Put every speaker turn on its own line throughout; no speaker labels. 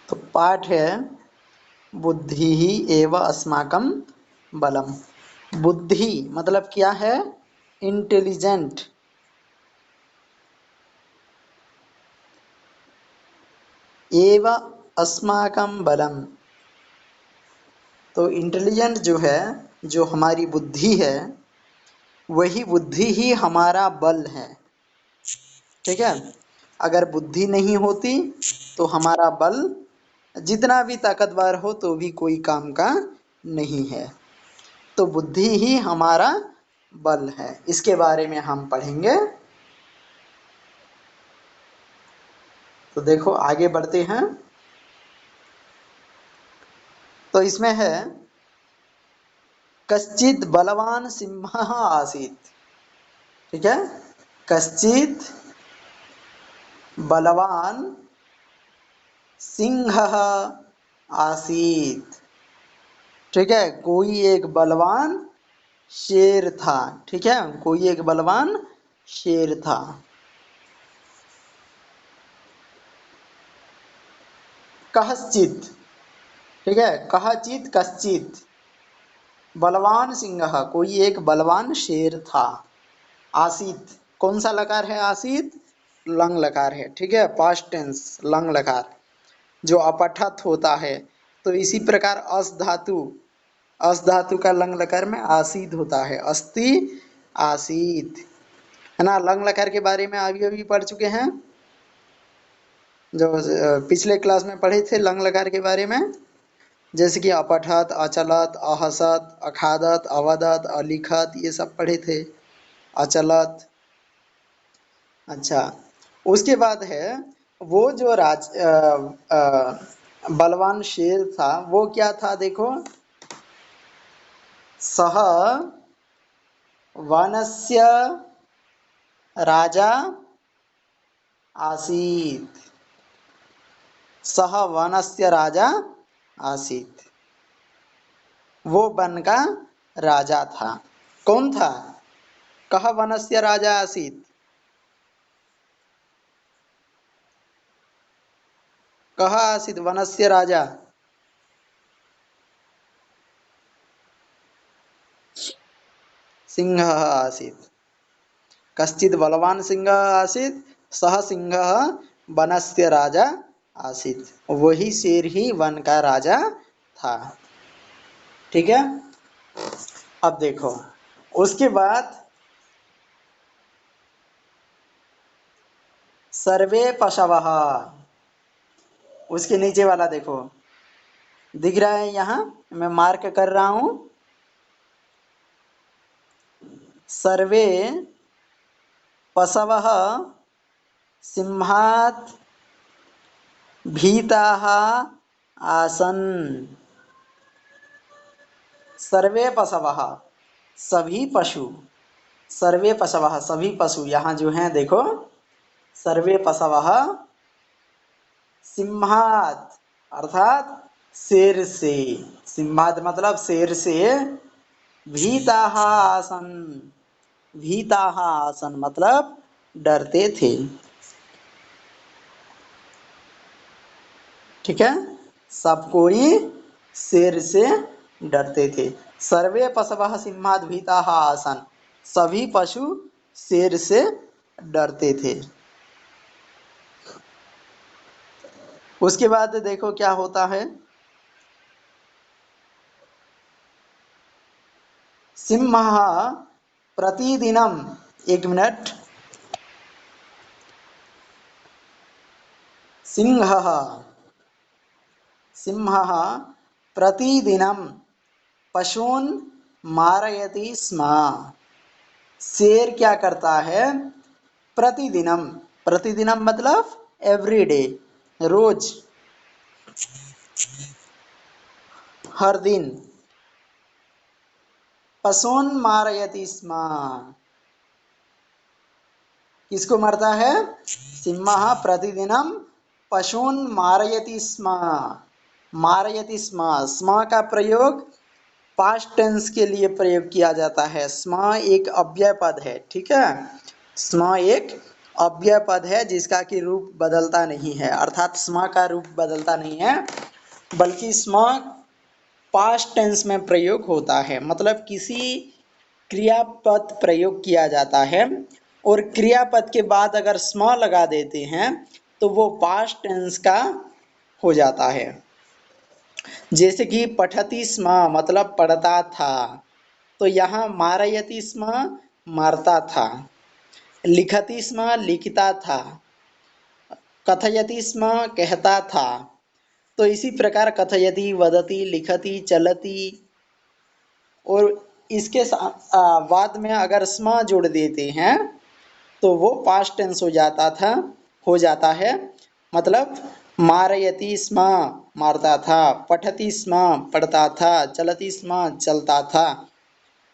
तो पाठ है बुद्धि ही एव अस्माकं बलम। बुद्धि मतलब क्या है? इंटेलिजेंट। एव अस्माकं बलम, तो इंटेलिजेंट जो है, जो हमारी बुद्धि है, वही बुद्धि ही हमारा बल है। ठीक है, अगर बुद्धि नहीं होती तो हमारा बल जितना भी ताकतवर हो तो भी कोई काम का नहीं है। तो बुद्धि ही हमारा बल है, इसके बारे में हम पढ़ेंगे। तो देखो आगे बढ़ते हैं। तो इसमें है कश्चित बलवान सिंहः आसीत्। ठीक है, कश्चित बलवान सिंहः आसीत्। ठीक है, कोई एक बलवान शेर था। ठीक है, कोई एक बलवान शेर था। कश्चित, ठीक है, कश्चित कश्चित बलवान सिंह, कोई एक बलवान शेर था। आसीत, कौन सा लकार है? आसीत लंग लकार है। ठीक है, पास्ट टेंस लंग लकार जो अपठत होता है। तो इसी प्रकार अस धातु, अस धातु का लंग लकार में आसीत होता है। अस्ति आसीत, है ना। लंग लकार के बारे में अभी अभी पढ़ चुके हैं, जो पिछले क्लास में पढ़े थे लंग लकार के बारे में। जैसे कि अपठत, अचलत, अहसत, अखादत, अवदत, अलिखत, ये सब पढ़े थे। अचलत। अच्छा, उसके बाद है वो जो बलवान शेर था, वो क्या था? देखो, सह वनस्य राजा आसीत्। सह वनस्य राजा आसीत्, वो वन का राजा था। कौन था? कह वनस्य राजा आसीत्, कह आसीत् वनस्य राजा? सिंहः आसीत्। कश्चित् बलवान सिंहः आसीत्, सह सिंहः वनस्य राजा आसीत्, वही शेर ही वन का राजा था। ठीक है, अब देखो उसके बाद सर्वे पशवः, उसके नीचे वाला देखो, दिख रहा है यहाँ, मैं मार्क कर रहा हूं। सर्वे पशवः सिंहात् भीताः आसन्। सर्वे पशवः, सभी पशु, सर्वे पशवः सभी पशु, यहाँ जो हैं देखो, सर्वे पशवः सिंहात् अर्थात शेर से, सिंहात मतलब शेर से, भीताः आसन्, भीताः आसन् मतलब डरते थे। ठीक है, सब कोई शेर से डरते थे। सर्वे पशवः सिंहात् भीताः आसन्, सभी पशु शेर से डरते थे। उसके बाद देखो क्या होता है। सिंहः प्रतिदिनम, एक मिनट, सिंहः, सिंहः प्रतिदिनं पशून् मारयति स्म। शेर क्या करता है? प्रतिदिनम, प्रतिदिनम मतलब एवरीडे, रोज, हर दिन, पशून् मारयति स्म, किसको मारता है? सिंहः प्रतिदिनम पशून् मारयति स्म। मारयति स्म, स्म का प्रयोग पास्ट टेंस के लिए प्रयोग किया जाता है। स्म एक अव्यय पद है। ठीक है, स्म एक अव्यय पद है जिसका कि रूप बदलता नहीं है, अर्थात स्म का रूप बदलता नहीं है, बल्कि स्म पास्ट टेंस में प्रयोग होता है। मतलब किसी क्रियापद प्रयोग किया जाता है और क्रियापद के बाद अगर स्म लगा देते हैं तो वो पास्ट टेंस का हो जाता है। जैसे कि पठति स्म मतलब पढ़ता था, तो यहाँ मारयति स्म मारता था, लिखति स्म लिखता था, कथयति स्म कहता था। तो इसी प्रकार कथयति, वदति, लिखति, चलति और इसके बाद में अगर स्म जोड़ देते हैं तो वो पास्ट टेंस हो जाता है। मतलब मारयति स्म मारता था, पठति स्म पढ़ता था, चलति स्म चलता था,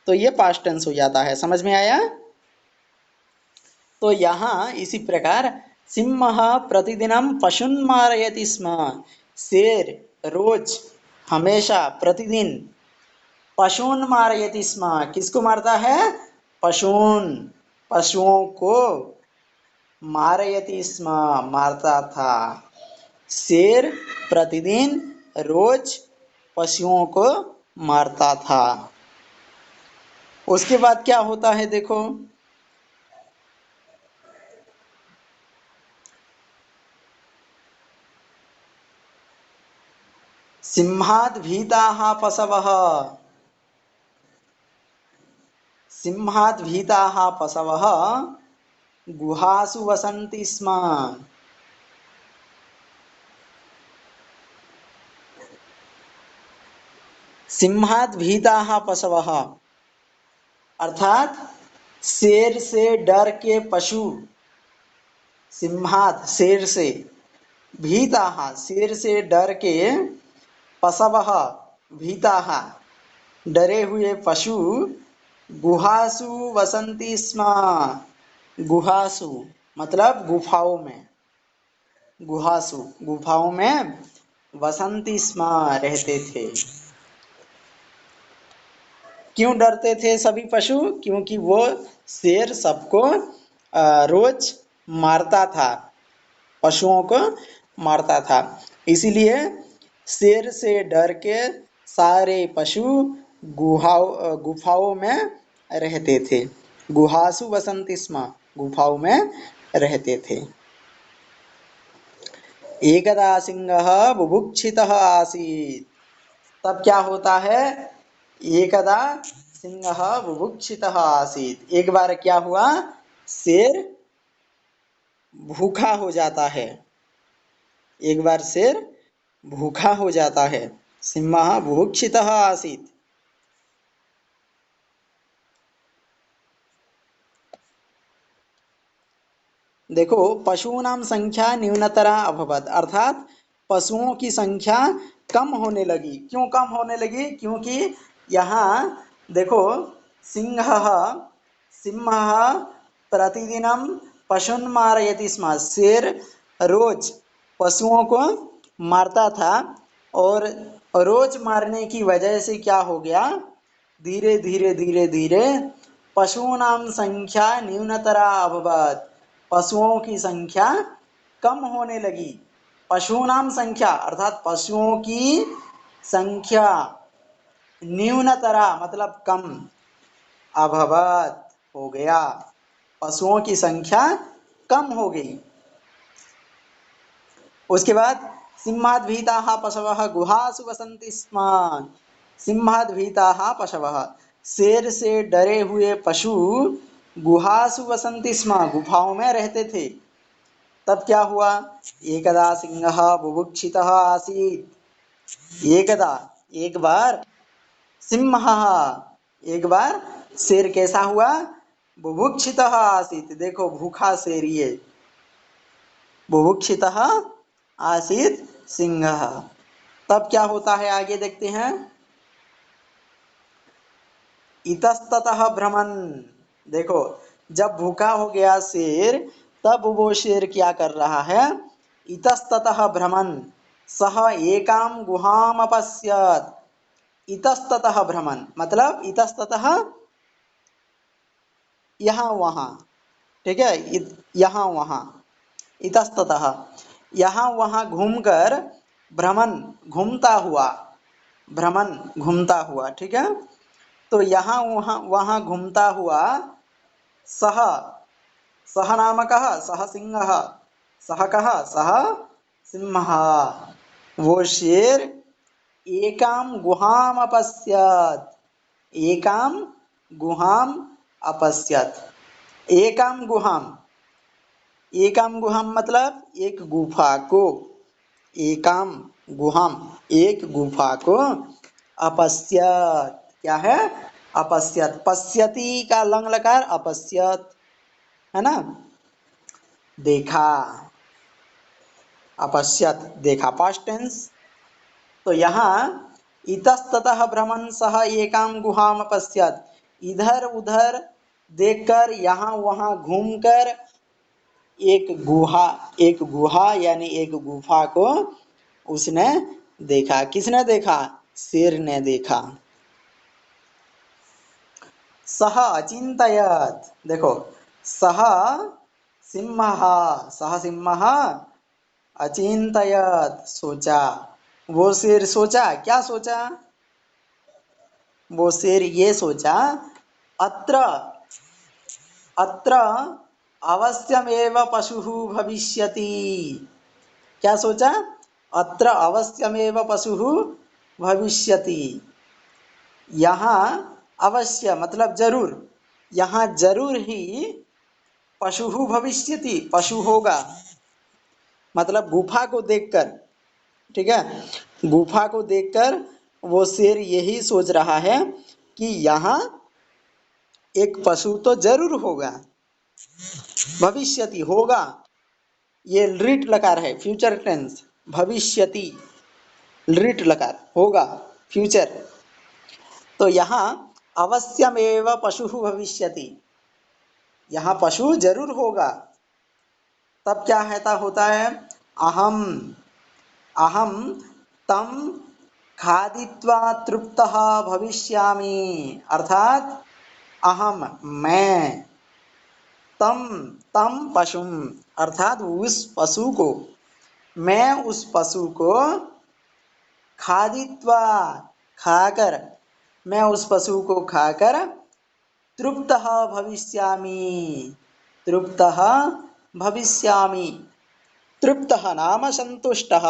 तो ये पास्ट टेंस हो जाता है। समझ में आया? तो यहाँ इसी प्रकार सिंह प्रतिदिनम पशुन मारयति स्म, शेर रोज हमेशा प्रतिदिन पशून मारयति स्म, किसको मारता है? पशून, पशुओं को मारयति स्म मारता था। शेर प्रतिदिन रोज पशुओं को मारता था। उसके बाद क्या होता है देखो, सिंहात् भीताः पशवः, सिंहात् भीताः पशवः गुहासु वसन्ति स्म। सिंहात् भीताः पशवः अर्थात शेर से डर के पशु, सिंहात् शेर से, भीताः शेर से डर के, पशवः भीताः डरे हुए पशु, गुहासु वसन्ति स्म, गुहासु मतलब गुफाओं में, गुहासु गुफाओं में, वसन्ति स्म रहते थे। क्यों डरते थे सभी पशु? क्योंकि वो शेर सबको रोज मारता था, पशुओं को मारता था, इसीलिए शेर से डर के सारे पशु गुफाओं में रहते थे। गुहासु वसन्ति स्म, गुफाओं में रहते थे। एकदा सिंहः बुभुक्षितः आसीत्, तब क्या होता है? एकदा सिंहः बुभुक्षितः आसीत्, एक बार क्या हुआ? शेर भूखा हो जाता है, एक बार शेर भूखा हो जाता है। सिंहः बुभुक्षितः आसीत्। देखो पशूनां संख्या न्यूनतरा अभवत, अर्थात पशुओं की संख्या कम होने लगी। क्यों कम होने लगी? क्योंकि यहाँ देखो सिंहः, सिंहः प्रतिदिनम पशुन मारयति स्म, शेर रोज पशुओं को मारता था और रोज मारने की वजह से क्या हो गया? धीरे धीरे धीरे धीरे पशूनां संख्या न्यूनतरा अभवत, पशुओं की संख्या कम होने लगी। पशूनां संख्या अर्थात पशुओं की संख्या, न्यूनतरा मतलब कम, अभवत हो गया, पशुओं की संख्या कम हो गई। उसके बाद सिंहात् भीताः पशवः गुहासु वसन्ति स्म, सिंहात् भीताः पशवः शेर से डरे हुए पशु गुहासु वसन्ति स्म, गुफाओं में रहते थे। तब क्या हुआ? एकदा सिंहः बुभुक्षितः आसीत्, एकदा एक बार, सिंहः एक बार शेर कैसा हुआ? बुभुक्षितः आसीत्, देखो भूखा शेर, ये बुभुक्षितः आसीत् सिंहः। तब क्या होता है आगे देखते हैं। इतस्ततः भ्रमन्, देखो जब भूखा हो गया शेर तब वो शेर क्या कर रहा है? इतस्ततः भ्रमन् सः एकां गुहाम् अपश्यत्, इतस्ततः भ्रमन् मतलब इतस्ततः यहाँ वहाँ, ठीक है, यहाँ वहाँ, इतस्ततः, यहाँ वहाँ घूमकर, भ्रमण घूमता हुआ, भ्रमण घूमता हुआ, ठीक है। तो यहाँ वहाँ वहाँ घूमता हुआ, सह, सह नाम कः, सह सिंहः, सह कः, सह सिंहः, वो शेर एकां गुहाम अपश्यत्, एकां गुहाम अपश्यत्, एकां गुहाम, एकाम गुहाम मतलब एक गुफा को, एकाम गुहाम एक गुफा को, अपश्यत क्या है, अपश्यत, पश्यति का लंग लकार, अपश्यत है ना, देखा, अपश्यत देखा, पास्ट टेंस। तो यहाँ इतस्ततः भ्रमण सह एकाम गुहाम अपश्यत, इधर उधर देखकर, यहाँ वहाँ घूमकर, एक गुहा, एक गुहा यानी एक गुफा को उसने देखा। किसने देखा, शेर ने देखा। सह अचिंतयत, देखो, सह सिंहः, सह सिंहः अचिंतयत सोचा, वो शेर सोचा, क्या सोचा, वो शेर ये सोचा, अत्र, अत्र अवश्यमेव पशुः भविष्यति, क्या सोचा, अत्र अवश्यमेव पशुः भविष्यति, यहाँ अवश्य मतलब जरूर, यहाँ जरूर ही पशुः भविष्यति, पशु होगा, मतलब गुफा को देखकर, ठीक है, गुफा को देखकर वो शेर यही सोच रहा है कि यहाँ एक पशु तो जरूर होगा, भविष्यति होगा, ये लृट लकार है, फ्यूचर टेंस, भविष्यति लृट लकार होगा, फ्यूचर। तो यहाँ अवश्यमेव पशुः भविष्यति, यहाँ पशु जरूर होगा। तब क्या कहता होता है, अहम, अहम तम खादित्वा तृप्तः भविष्यामि, अर्थात अहम मैं, तम, तम पशुम अर्थात उस पशु को, मैं उस पशु को, खादित्वा खाकर, मैं उस पशु को खाकर, तृप्तः भविष्यामि, तृप्तः भविष्यामि, तृप्तः नाम संतुष्टः,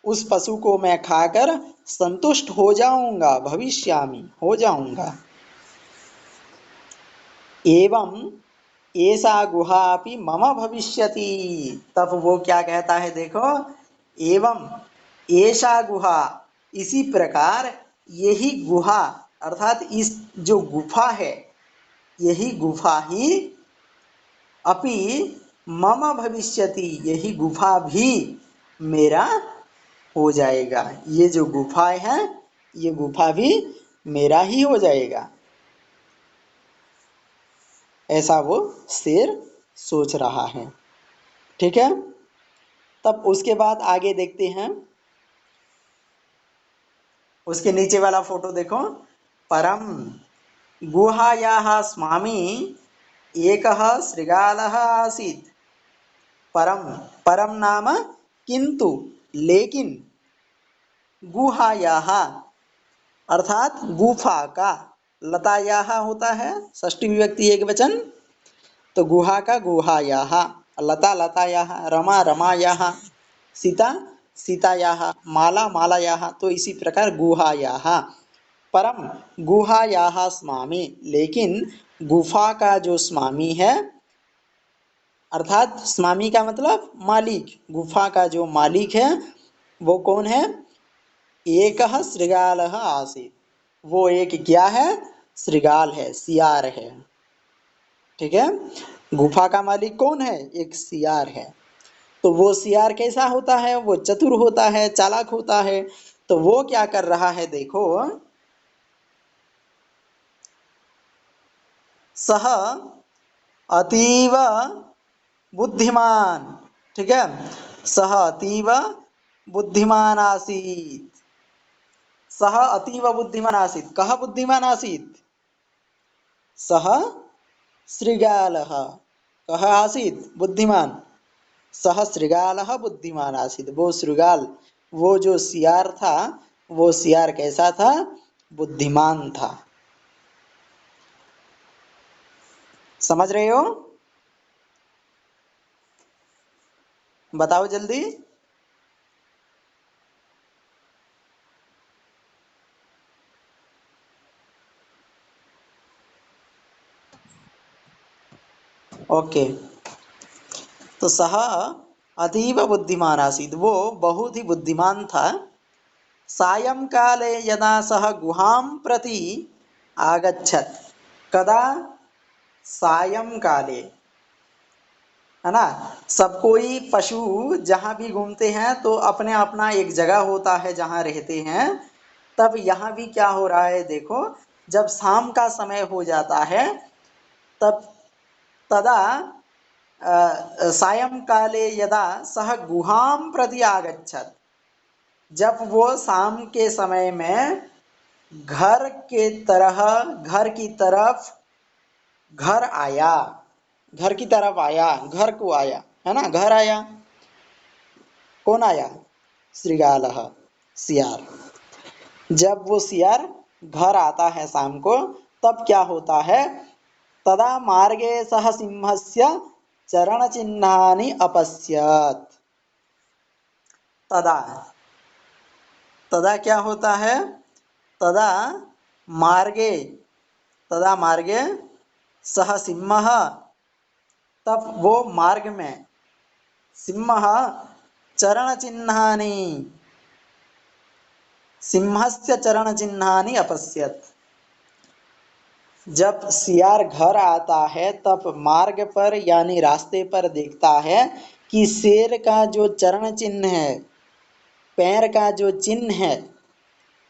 उस पशु को मैं खाकर संतुष्ट हो जाऊंगा, भविष्यामि हो जाऊंगा। एवं ऐसा गुहा अपि मम भविष्यति, तब वो क्या कहता है, देखो, एवं ऐसा गुहा, इसी प्रकार यही गुहा, अर्थात इस जो गुफा है, यही गुफा ही, अपि मम भविष्यति, यही गुफा भी मेरा हो जाएगा, ये जो गुफाएं हैं ये गुफा भी मेरा ही हो जाएगा, ऐसा वो शेर सोच रहा है, ठीक है। तब उसके बाद आगे देखते हैं, उसके नीचे वाला फोटो देखो, परम गुहायाः स्वामी एकः शृगालः आसीत्, परम, परम नाम किंतु, लेकिन, गुहायाः अर्थात गुफा का, लतायाः होता है षष्ठी विभक्ति एक वचन, तो गुहा का गुहायाः, लता लतायाः, रमा रमायाः, सीता सीतायाः, माला मालायाः, तो इसी प्रकार गुहायाः, परम गुहायाः स्वामी, लेकिन गुफा का जो स्वामी है, अर्थात स्वामी का मतलब मालिक, गुफा का जो मालिक है वो कौन है, एकः शृगालः आसीत्, वो एक क्या है, शृगाल है, सियार है, ठीक है। गुफा का मालिक कौन है, एक सियार है। तो वो सियार कैसा होता है, वो चतुर होता है, चालाक होता है। तो वो क्या कर रहा है, देखो, सह अतीव बुद्धिमान, ठीक है, सह अतीव बुद्धिमान आसीत्, सह अतीव बुद्धिमान आसीत्, कः बुद्धिमान आसीत्, सह श्रृगालः कः आसीत् बुद्धिमान सह श्रृगालः बुद्धिमान आसीत् वो श्रृगाल वो जो सियार था वो सियार कैसा था बुद्धिमान था समझ रहे हो बताओ जल्दी ओके तो सह अतीव बुद्धिमान आसीत् वो बहुत ही बुद्धिमान था सायंकाले यदा सः गुहां प्रति आगच्छत् कदा सायंकाले है ना सब कोई पशु जहाँ भी घूमते हैं तो अपने अपना एक जगह होता है जहाँ रहते हैं तब यहाँ भी क्या हो रहा है देखो जब शाम का समय हो जाता है तब तदा सायंकाले यदा सः गुहां प्रति आगच्छत् जब वो शाम के समय में घर के तरह घर की तरफ घर आया घर की तरफ आया घर को आया है ना घर आया कौन आया श्रृगालः सियार जब वो सियार घर आता है शाम को तब क्या होता है तदा मार्गे सह सिंहस्य चरणचिह्नानि अपश्यत् तदा तदा क्या होता है तदा मार्गे तदा मार्गे सह सिंहः तब वो मार्ग में सिंहः चरणचिह्नानि सिंहस्य चरणचिह्नानि अपश्यत् जब सियार घर आता है तब मार्ग पर यानी रास्ते पर देखता है कि शेर का जो चरण चिन्ह है पैर का जो चिन्ह है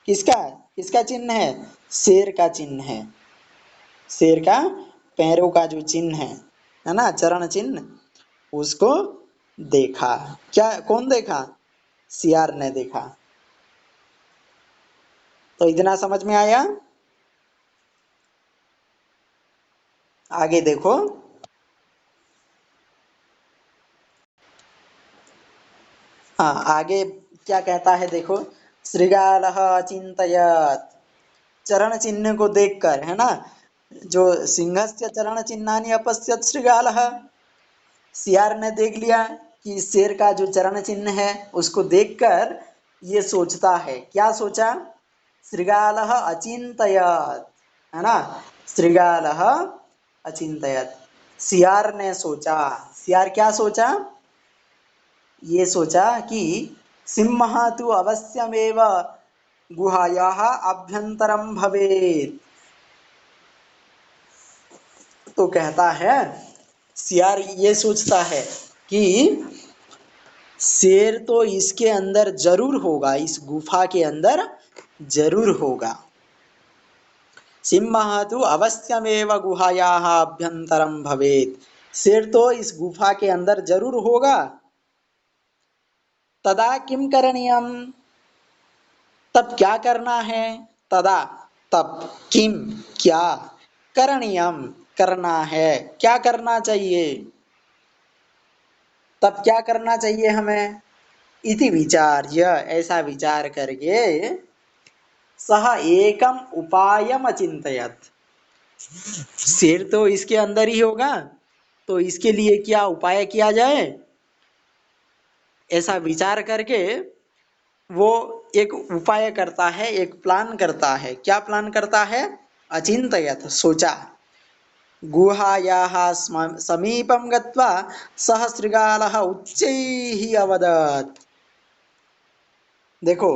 किसका किसका चिन्ह है शेर का चिन्ह है शेर का पैरों का जो चिन्ह है ना चरण चिन्ह उसको देखा क्या कौन देखा सियार ने देखा तो इतना समझ में आया आगे देखो हाँ आगे क्या कहता है देखो श्रृगालः अचिन्तयत् चरण चिन्ह को देखकर है ना जो सिंहस्य चरण चिन्हानि अपश्यत् श्रृगालः सियार ने देख लिया कि शेर का जो चरण चिन्ह है उसको देखकर ये सोचता है क्या सोचा श्रृगालः अचिन्तयत् है ना श्रृगालः अचिन्तयत् सियार ने सोचा सियार क्या सोचा ये सोचा कि सिंहः तु अवश्यमेव गुहायाः अभ्यन्तरं भवेत् तो कहता है सियार ये सोचता है कि शेर तो इसके अंदर जरूर होगा इस गुफा के अंदर जरूर होगा सिंहः तु अवश्यमेव गुहायाः अभ्यन्तरं भवेत् शेर तो इस गुफा के अंदर जरूर होगा तदा किं करणीयम तब क्या करना है तदा तब किम क्या करणीयम करना है क्या करना चाहिए तब क्या करना चाहिए हमें इति विचार्य ऐसा विचार करके सह एकम उपायम अचिंतयत् शेर तो इसके अंदर ही होगा तो इसके लिए क्या उपाय किया जाए ऐसा विचार करके वो एक उपाय करता है एक प्लान करता है क्या प्लान करता है अचिंतयत् सोचा गुहायाः समीपं गत्वा सः शृगालः उच्चैः अवदत् देखो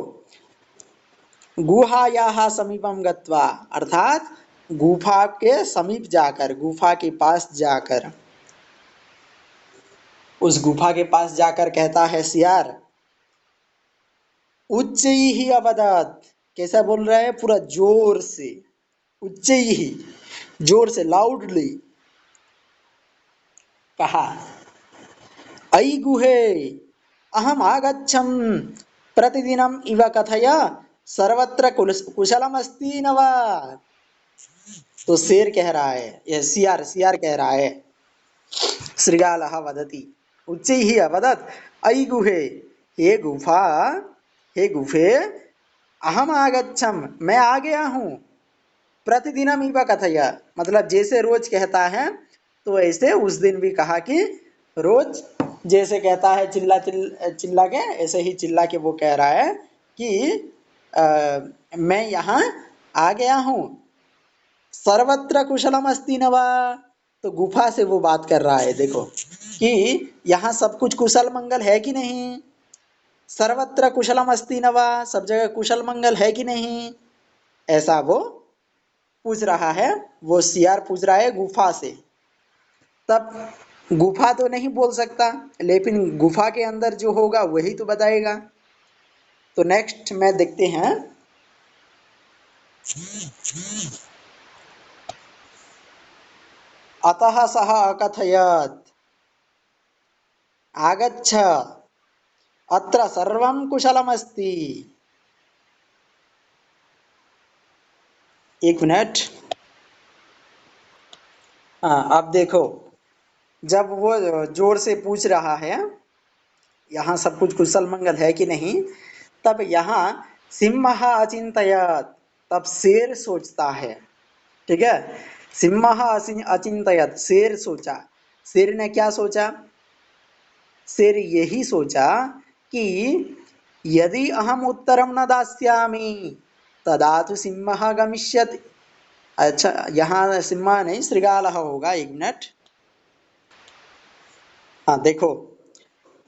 गुहायाः समीपं गत्वा अर्थात गुफा के समीप जाकर गुफा के पास जाकर उस गुफा के पास जाकर कहता है सियार उच्चैः अवदत् कैसा बोल रहा है पूरा जोर से उच्चैः जोर से लाउडली कहा अयि गुहे अहम आगच्छम प्रतिदिनम इव कथय सर्वत्र कुशलमस्ति न वा तो शेर कह रहा है, यह सियार सियार कह रहा है, श्रृगालः वदति उच्चैः अवदत् अयि गुहे, हे गुफा, हे गुफे, अहम आगच्छम, मैं आ गया हूँ, प्रतिदिनम इव कथय, मतलब जैसे रोज कहता है तो ऐसे उस दिन भी कहा कि रोज जैसे कहता है चिल्ला चिल्ला के, ऐसे ही चिल्ला के वो कह रहा है कि मैं यहाँ आ गया हूँ, सर्वत्र कुशलम अस्ति न वा, तो गुफा से वो बात कर रहा है देखो कि यहाँ सब कुछ कुशल मंगल है कि नहीं, सर्वत्र कुशलम अस्ति न वा, सब जगह कुशल मंगल है कि नहीं, ऐसा वो पूछ रहा है, वो सियार पूछ रहा है गुफा से। तब गुफा तो नहीं बोल सकता, लेकिन गुफा के अंदर जो होगा वही तो बताएगा। तो नेक्स्ट में देखते हैं, अतः सः अकथयत् आगच्छ अत्र सर्वं कुशलमस्ति। एक मिनट, हाँ अब देखो, जब वो जोर से पूछ रहा है यहाँ सब कुछ कुशल मंगल है कि नहीं, तब यहाँ सिंह अचिंतयत, तब शेर सोचता है, ठीक है, सिंह अचिंतयत, शेर सोचा, शेर ने क्या सोचा, शेर यही सोचा कि यदि अहम उत्तरम न दास्यामि तदा तो सिंह गमिष्यति। अच्छा यहाँ सिंह नहीं श्रृगालः होगा, एक मिनट, हाँ देखो,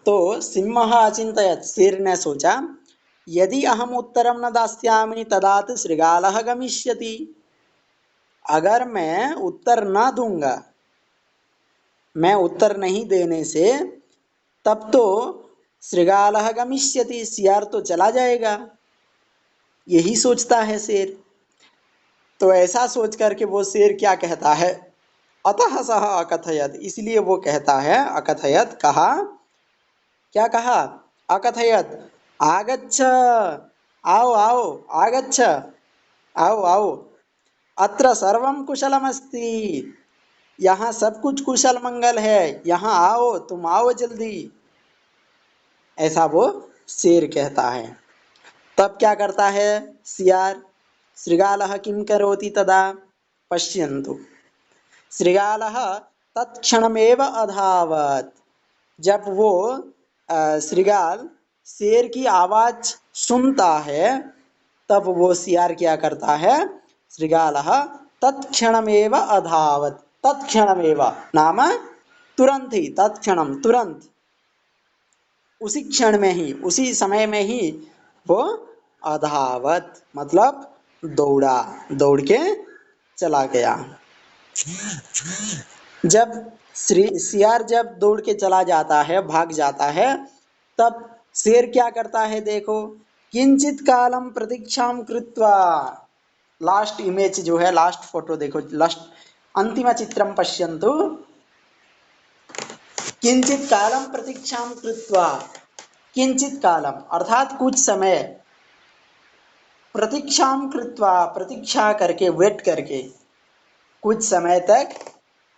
तो सिंह अचिंतयत, शेर ने सोचा यदि अहम उत्तरम न दास्यामि तदा तो श्रृगालः गमिष्यति, अगर मैं उत्तर न दूंगा, मैं उत्तर नहीं देने से, तब तो श्रृगालः गमिष्यति, सियार तो चला जाएगा, यही सोचता है शेर। तो ऐसा सोच करके वो शेर क्या कहता है, अतः सः अकथयत, इसलिए वो कहता है, अकथयत कहा, क्या कहा, अकथयत, आगच्छ, आओ आओ, आगच्छ, आओ आओ, अत्र सर्वम कुशलमस्ति, यहाँ सब कुछ कुशल मंगल है, यहाँ आओ, तुम आओ जल्दी, ऐसा वो शेर कहता है। तब क्या करता है सियार, श्रृगालः किं करोति तदा, पश्यन्तु, श्रृगालः तत्क्षणमेव अधावत्, जब वो श्रृगाल शेर की आवाज सुनता है, तब वो सियार क्या करता है, श्रृगालः तत्क्षणमेव अधावत्, तत्क्षणमेव नाम तुरंत ही, तत्क्षणम तुरंत, उसी क्षण में ही, उसी समय में ही वो अधावत मतलब दौड़ा, दौड़ के चला गया। जब सियार जब दौड़ के चला जाता है, भाग जाता है, तब शेर क्या करता है देखो, किंचित कालम प्रतीक्षाम कृत्वा, लास्ट इमेज जो है, लास्ट फोटो देखो, लास्ट अंतिम चित्रम पश्यन्तु, किंचित कालम प्रतीक्षाम कृत्वा, किंचित कालम अर्थात कुछ समय, प्रतीक्षाम कृत्वा प्रतीक्षा करके, वेट करके, कुछ समय तक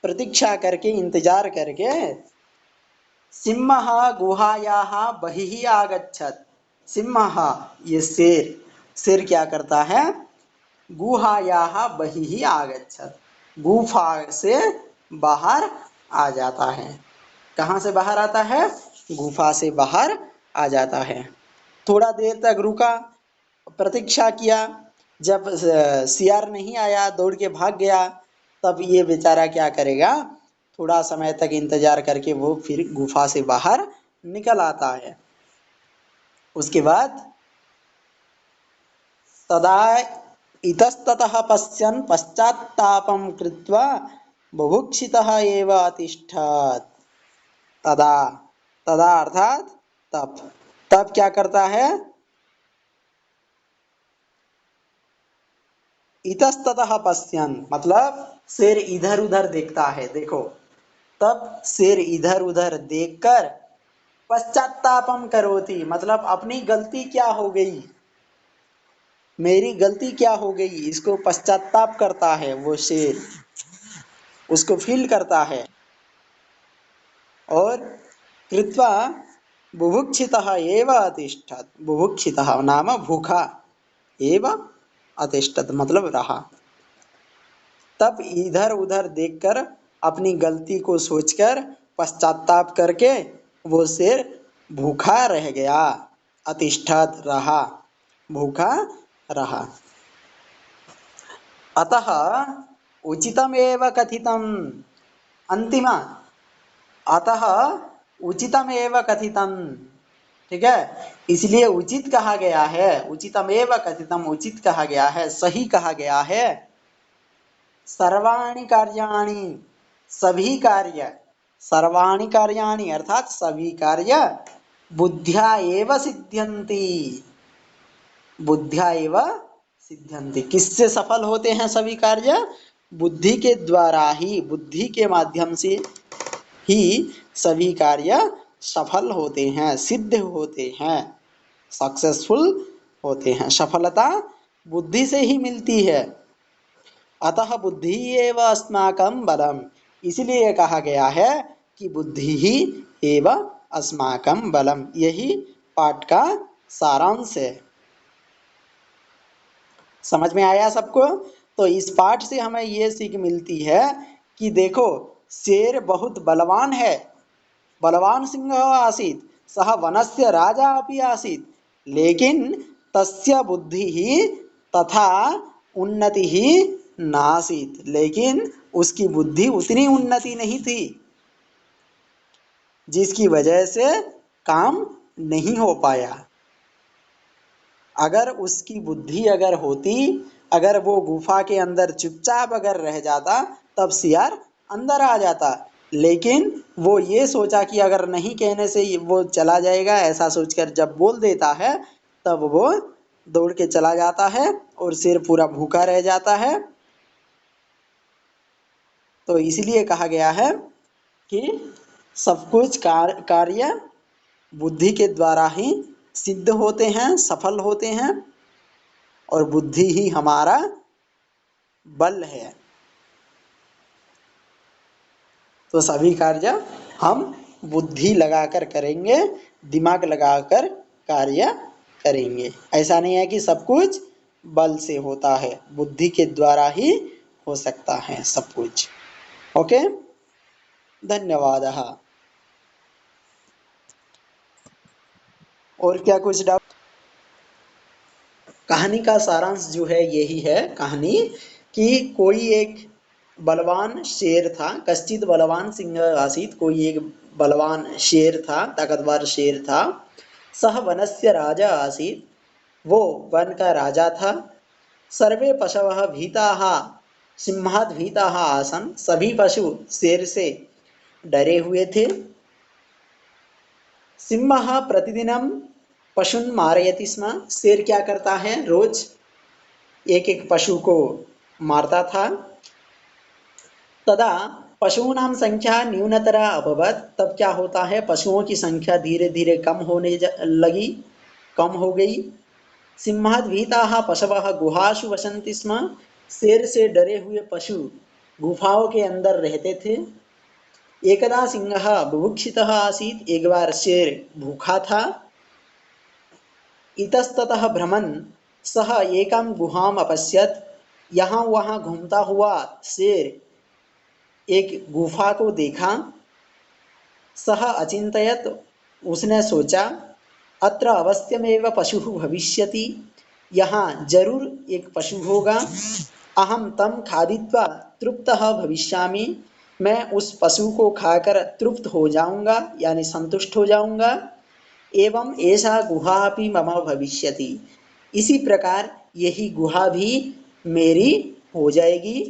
प्रतीक्षा करके, इंतजार करके, सिंहः गुहायाः बहिः आगच्छत्, सिंहः ये शेर, शेर क्या करता है, गुहायाः बहिः आगच्छत्, गुफा से बाहर आ जाता है, कहाँ से बाहर आता है, गुफा से बाहर आ जाता है। थोड़ा देर तक रुका, प्रतीक्षा किया, जब सियार नहीं आया, दौड़ के भाग गया, तब ये बेचारा क्या करेगा, थोड़ा समय तक इंतजार करके वो फिर गुफा से बाहर निकल आता है। उसके बाद तदा इतस्ततः पश्यन् पश्चात्तापं कृत्वा बुभुक्षितः एव अतिष्ठत्, तदा, तदा अर्थात तब, तब क्या करता है, इतस्ततः पश्यन् मतलब शेर इधर उधर देखता है, देखो, तब शेर इधर उधर देखकर पश्चात्तापम करोति मतलब अपनी गलती क्या हो गई, मेरी गलती क्या हो गई, इसको पश्चाताप करता है वो शेर, उसको फील करता है। और कृत्वा बुभुक्षितः एव अतिष्ठत्, बुभुक्षितः नाम भूखा, एव अतिष्ठत् मतलब रहा। तब इधर उधर देखकर अपनी गलती को सोचकर पश्चाताप करके वो शेर भूखा रह गया, अतिष्ठत रहा, भूखा रहा। अतः उचितमेव कथितम्, अंतिम, अतः उचितमेव कथितम्, ठीक है, इसलिए उचित कहा गया है, उचितमेव कथितम् उचित कहा गया है, सही कहा गया है। सर्वाणि कार्याणि सभी कार्य, सर्वाणि कार्याणि अर्थात सभी कार्य बुद्ध्या एव सिद्ध्यन्ति, बुद्ध्या एव सिद्ध्यन्ति, किससे सफल होते हैं सभी कार्य, बुद्धि के द्वारा ही, बुद्धि के माध्यम से ही सभी कार्य सफल होते हैं, सिद्ध होते हैं, सक्सेसफुल होते हैं, सफलता बुद्धि से ही मिलती है। अतः बुद्धि एव अस्माकं बलम, इसलिए कहा गया है कि बुद्धि ही एव अस्माकं बलम, यही पाठ का सारांश है। समझ में आया सबको? तो इस पाठ से हमें ये सीख मिलती है कि देखो शेर बहुत बलवान है, बलवान सिंह आसीत्, सः वनस्य राजा अपि आसीत्, लेकिन तस्य बुद्धि ही तथा उन्नति ही नासीत्, लेकिन उसकी बुद्धि उतनी उन्नति नहीं थी, जिसकी वजह से काम नहीं हो पाया। अगर उसकी बुद्धि अगर होती, अगर वो गुफा के अंदर चुपचाप अगर रह जाता, तब सियार अंदर आ जाता, लेकिन वो ये सोचा कि अगर नहीं कहने से वो चला जाएगा, ऐसा सोचकर जब बोल देता है तब वो दौड़ के चला जाता है और शेर पूरा भूखा रह जाता है। तो इसलिए कहा गया है कि सब कुछ कार्य बुद्धि के द्वारा ही सिद्ध होते हैं, सफल होते हैं, और बुद्धि ही हमारा बल है। तो सभी कार्य हम बुद्धि लगाकर करेंगे, दिमाग लगाकर कार्य करेंगे। ऐसा नहीं है कि सब कुछ बल से होता है, बुद्धि के द्वारा ही हो सकता है सब कुछ। ओके, धन्यवाद। और क्या कुछ डाउट? कहानी का सारांश जो है यही है कहानी, कि कोई एक बलवान शेर था, कश्चित बलवान सिंह आसीत्, कोई एक बलवान शेर था, ताकतवर शेर था, सह वनस्य राजा आसीत्, वो वन का राजा था। सर्वे पशवः भीताः सिंहात् भीताः आसन्, सभी पशु शेर से डरे हुए थे। सिंहः प्रतिदिनं पशून् मारयति स्म, शेर क्या करता है, रोज एक एक पशु को मारता था। तदा पशूनां संख्या न्यूनतरा अभवत्, तब क्या होता है, पशुओं की संख्या धीरे धीरे कम होने लगी, कम हो गई। सिंहात् भीताः पशवः गुहासु वसन्ति स्म, शेर से डरे हुए पशु गुफाओं के अंदर रहते थे। एकदा सिंहः बुभुक्षितः आसीत्, एक बार शेर भूखा था। इतस्ततः भ्रमन् सः एकां गुहाम् अपश्यत्, यहाँ वहाँ घूमता हुआ शेर एक गुफा को देखा। सः अचिन्तयत्, उसने सोचा, अत्र अवश्यमेव पशुः भविष्यति, यहाँ जरूर एक पशु होगा। अहं तं खादित्वा तृप्तः भविष्यामि, मैं उस पशु को खाकर तृप्त हो जाऊंगा, यानी संतुष्ट हो जाऊंगा। एवं एषा गुहा अपि मम भविष्यति, इसी प्रकार यही गुहा भी मेरी हो जाएगी।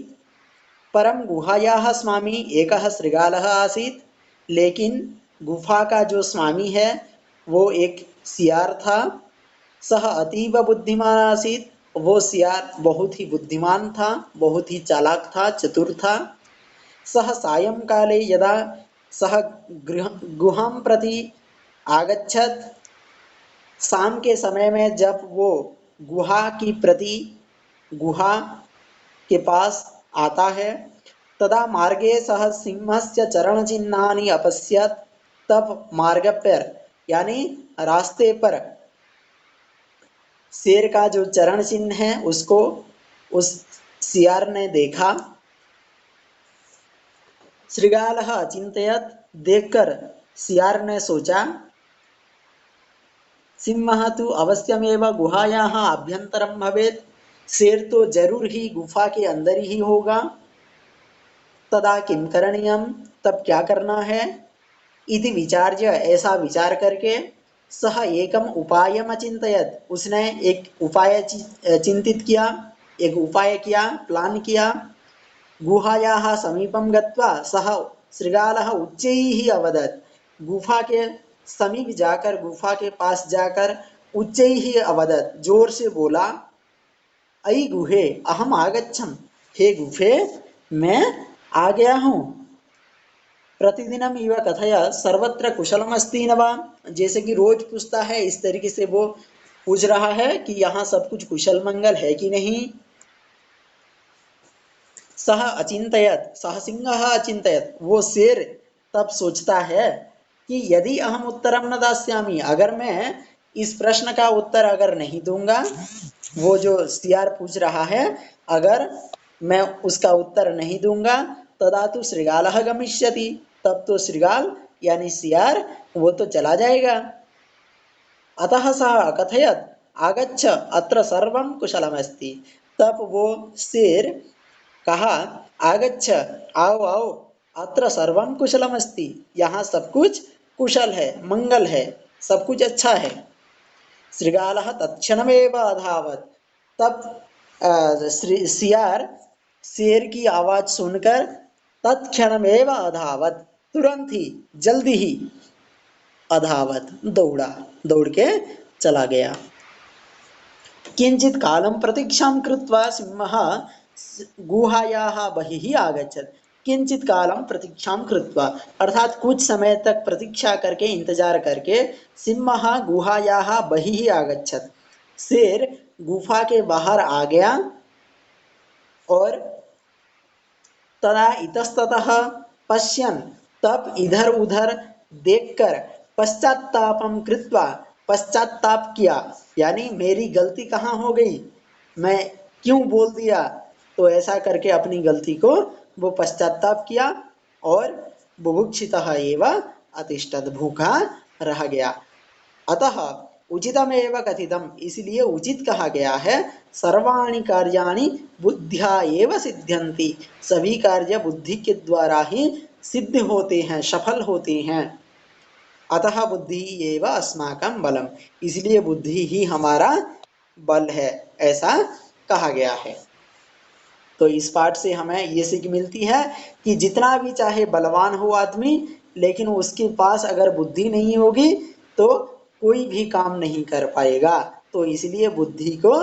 परम गुहायाः स्वामी एकः शृगालः आसीत्, लेकिन गुफा का जो स्वामी है वो एक सियार था। सह अतीव बुद्धिमान आसीत्, वो सियार बहुत ही बुद्धिमान था, बहुत ही चालाक था, चतुर था। सह सायंकाले यदा सह गुहां प्रति आगच्छत्, शाम के समय में जब वो गुहा की प्रति गुहा के पास आता है। तदा मार्गे सह सिंहस्य चरणचिह्नानि अपश्यत्। तब मार्ग पर यानी रास्ते पर शेर का जो चरण चिन्ह है उसको उस सियार ने देखा। श्रृगालः अचिन्तयत्, देखकर सियार ने सोचा, सिंहः तु अवश्यमेव गुहायाः आभ्यन्तरं भवेत्, शेर तो जरूर ही गुफा के अंदर ही होगा। तदा किं करणीयम, तब क्या करना है। इति विचार्य, ऐसा विचार करके, सह एकम उपायम अचिंतयत, उसने एक उपाय चिंतित किया, एक उपाय किया, प्लान किया। गुहायाः समीपम गत्वा सह श्रृगालः उच्चैः अवदत्, गुफा के समीप जाकर, गुफा के पास जाकर उच्चैः अवदत्, जोर से बोला, अयि गुहे अहम आगच्छम, हे गुफे मैं आ गया हूँ। प्रतिदिनम इव कथय सर्वत्र कुशलमस्ति न वा, जैसे कि रोज पूछता है इस तरीके से वो पूछ रहा है कि यहाँ सब कुछ कुशल मंगल है कि नहीं। सह अचिंतयत, सह सिंहः अचिंतयत, वो शेर तब सोचता है कि यदि अहम उत्तरम न दास्यामि, अगर मैं इस प्रश्न का उत्तर अगर नहीं दूंगा, वो जो सियार पूछ रहा है अगर मैं उसका उत्तर नहीं दूंगा, तदा तो श्रृगालः गमिष्यति, तब तो श्रृगाल यानी सियार वो तो चला जाएगा। अतः सः अकथयत्, आगच्छ अत्र सर्वं कुशलमस्ति, तब वो शेर कहा, आगच्छ आओ आओ, अत्र सर्वं कुशलमस्ति, यहाँ सब कुछ कुशल है, मंगल है, सब कुछ अच्छा है। श्रृगालः तत्क्षणमेव अधावत्, तब सियार शेर की आवाज सुनकर तत्क्षणमेव अधावत्, तुरंत ही, जल्दी ही, अधावत् दौड़ा, दौड़ के चला गया। किंचित कालं प्रतीक्षां कृत्वा सिंहः गुहायाः बहिः आगच्छत्, किंचित कालम प्रतीक्षां कृत्वा, अर्थात कुछ समय तक प्रतीक्षा करके, इंतजार करके, सिंहः गुहायाः बहिः आगच्छत्, शेर गुफा के बाहर आ गया। और तदा इतस्ततः पश्यन्, तब इधर उधर देखकर, पश्चात्तापम कृत्वा, पश्चात्ताप किया, यानी मेरी गलती कहाँ हो गई, मैं क्यों बोल दिया, तो ऐसा करके अपनी गलती को वो पश्चात्ताप किया। और बुभुक्षितः एव अतिष्ठत्, भूखा रह गया। अतः उचितमेव कथितम, इसलिए उचित कहा गया है, सर्वाणि कार्याणि बुद्ध्या एव सिद्ध्यन्ति, सभी कार्य बुद्धि के द्वारा ही सिद्ध होते हैं, सफल होते हैं। अतः बुद्धि एव अस्माकं बलम, इसलिए बुद्धि ही हमारा बल है, ऐसा कहा गया है। तो इस पाठ से हमें ये सीख मिलती है कि जितना भी चाहे बलवान हो आदमी, लेकिन उसके पास अगर बुद्धि नहीं होगी तो कोई भी काम नहीं कर पाएगा। तो इसलिए बुद्धि को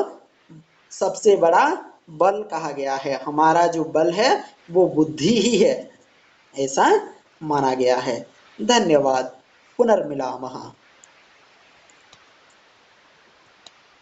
सबसे बड़ा बल कहा गया है, हमारा जो बल है वो बुद्धि ही है, ऐसा माना गया है। धन्यवाद, पुनर्मिलामः।